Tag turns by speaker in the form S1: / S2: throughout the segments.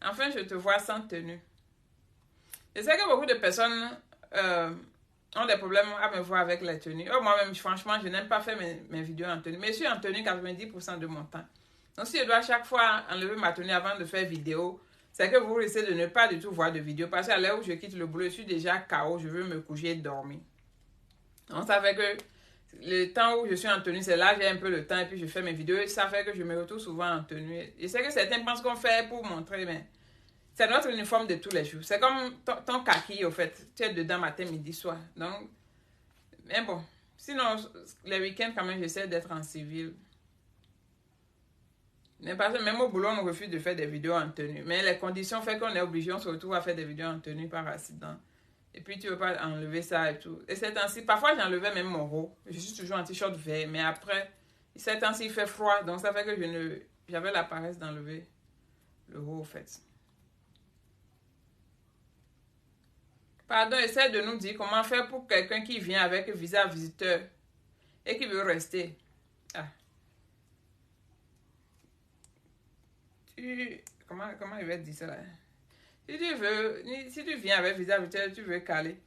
S1: Enfin, je te vois sans tenue. Je sais que beaucoup de personnes ont des problèmes à me voir avec la tenue. Oh, moi-même, franchement, je n'aime pas faire mes vidéos en tenue. Mais je suis en tenue 90% de mon temps. Donc, si je dois chaque fois enlever ma tenue avant de faire vidéo, c'est que vous risquez de ne pas du tout voir de vidéo. Parce qu'à l'heure où je quitte le boulot, je suis déjà KO, je veux me coucher et dormir. Donc, ça fait que le temps où je suis en tenue, c'est là que j'ai un peu le temps et puis je fais mes vidéos. Et ça fait que je me retrouve souvent en tenue. Je sais que certains pensent qu'on fait pour montrer, mais c'est notre uniforme de tous les jours. C'est comme ton kaki, au fait. Tu es dedans matin, midi, soir. Donc, mais bon. Sinon, les week-ends, quand même, j'essaie d'être en civil. Mais parce que même au boulot, on refuse de faire des vidéos en tenue. Mais les conditions font qu'on est obligé, on se retrouve à faire des vidéos en tenue par accident. Et puis, tu ne veux pas enlever ça et tout. Et ces temps-ci, parfois, j'enlevais même mon haut. Je suis toujours en t-shirt vert. Mais après, ces temps-ci, il fait froid. Donc, ça fait que j'avais la paresse d'enlever le haut, au fait. Pardon, essaie de nous dire comment faire pour quelqu'un qui vient avec visa visiteur et qui veut rester. Ah. Comment il va te dire ça là? Si tu viens avec visa visiteur, tu veux caler.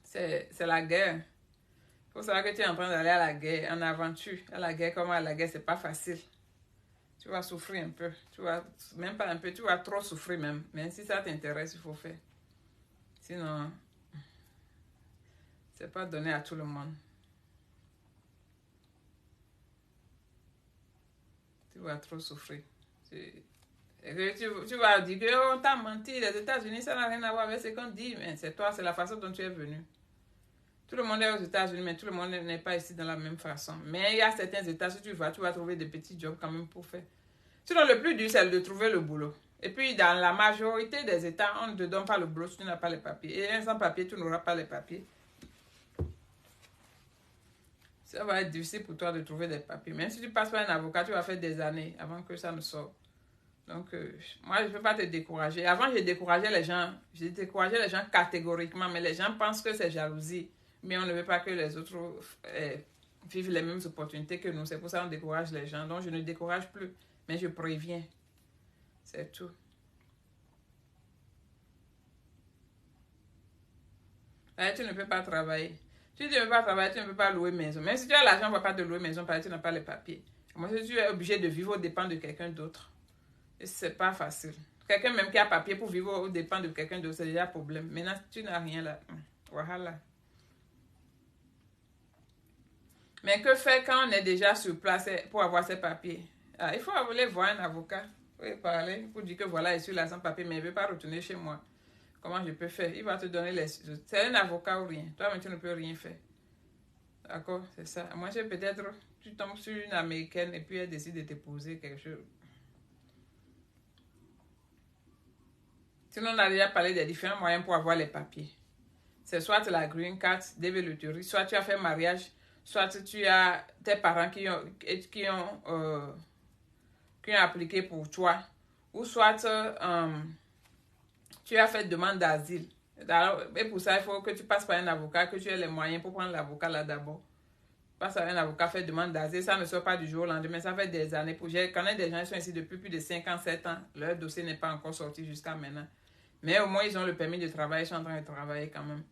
S1: C'est la guerre. Il faut savoir que tu es en train d'aller à la guerre, en aventure. À la guerre, comme à la guerre, c'est pas facile. Tu vas souffrir un peu. Tu vas, même pas un peu, tu vas trop souffrir même. Mais si ça t'intéresse, il faut faire. Sinon, c'est pas donné à tout le monde. Tu vas trop souffrir. Tu vas dire que on t'a menti, les États-Unis, ça n'a rien à voir avec ce qu'on dit, mais c'est toi, c'est la façon dont tu es venu. Tout le monde est aux États-Unis, mais tout le monde n'est pas ici de la même façon. Mais il y a certains États, si tu vas trouver des petits jobs quand même pour faire. Sinon, le plus dur, c'est de trouver le boulot. Et puis, dans la majorité des États, on ne te donne pas le boulot si tu n'as pas les papiers. Et sans papier, tu n'auras pas les papiers. Ça va être difficile pour toi de trouver des papiers. Même si tu passes par un avocat, tu vas faire des années avant que ça ne sorte. Donc, moi, je ne peux pas te décourager. Avant, je décourageais les gens. Je décourageais les gens catégoriquement, mais les gens pensent que c'est jalousie. Mais on ne veut pas que les autres vivent les mêmes opportunités que nous. C'est pour ça qu'on décourage les gens. Donc, je ne décourage plus, mais je préviens. C'est tout. Allez, tu ne peux pas travailler. Si tu ne peux pas travailler, tu ne peux pas louer maison. Même si tu as l'argent, on ne va pas te louer maison parce que tu n'as pas les papiers. Moi, si tu es obligé de vivre aux dépens de quelqu'un d'autre. Et c'est pas facile. Quelqu'un même qui a papier pour vivre aux dépens de quelqu'un d'autre, c'est déjà un problème. Maintenant, tu n'as rien là. Voilà. Mais que faire quand on est déjà sur place pour avoir ses papiers? Ah, il faut aller voir un avocat. Oui, parler pour dire que voilà, je suis là sans papier, mais il ne veut pas retourner chez moi. Comment je peux faire? Il va te donner les... C'est un avocat ou rien. Toi-même, tu ne peux rien faire. D'accord? C'est ça. Moi, j'ai peut-être... Tu tombes sur une Américaine et puis elle décide de te poser quelque chose. Sinon, on a déjà parlé des différents moyens pour avoir les papiers. C'est soit la green card, DV soit tu as fait mariage, soit tu as tes parents qui ont appliqué pour toi, ou soit tu as fait demande d'asile. Et pour ça, il faut que tu passes par un avocat, que tu aies les moyens pour prendre l'avocat là d'abord. Passe par un avocat, fait demande d'asile, ça ne sort pas du jour au lendemain, ça fait des années. Je connais des gens qui sont ici depuis plus de 5 ans, 7 ans, leur dossier n'est pas encore sorti jusqu'à maintenant. Mais au moins, ils ont le permis de travail, ils sont en train de travailler quand même.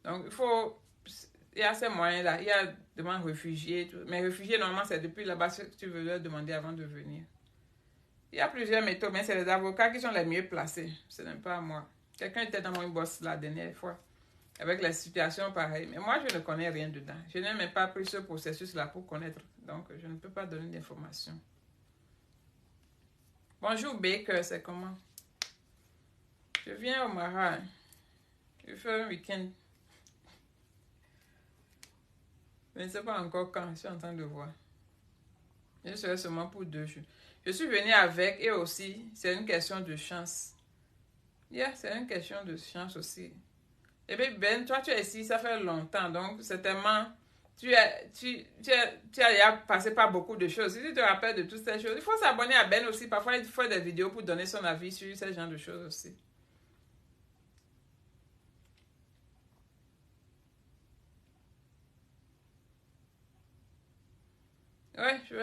S1: Donc, il y a ces moyens-là. Il y a demande réfugiés. Tout. Mais réfugiés, normalement, c'est depuis là-bas que tu veux leur demander avant de venir. Il y a plusieurs méthodes, mais c'est les avocats qui sont les mieux placés. Ce n'est pas moi. Quelqu'un était dans mon boss la dernière fois, avec la situation pareille. Mais moi, je ne connais rien dedans. Je n'ai même pas pris ce processus-là pour connaître. Donc, je ne peux pas donner d'informations. Bonjour, Baker, c'est comment? Je viens au Mara. Je fais un week-end. Je ne sais pas encore quand, je suis en train de voir. Je serai seulement pour 2 jours. Je suis venue avec et aussi, c'est une question de chance. C'est une question de chance aussi. Et puis Ben, toi tu es ici, ça fait longtemps, donc certainement, tu as déjà passé par beaucoup de choses. Si tu te rappelles de toutes ces choses, il faut s'abonner à Ben aussi. Parfois, il faut des vidéos pour donner son avis sur ce genre de choses aussi. Ouais, je vais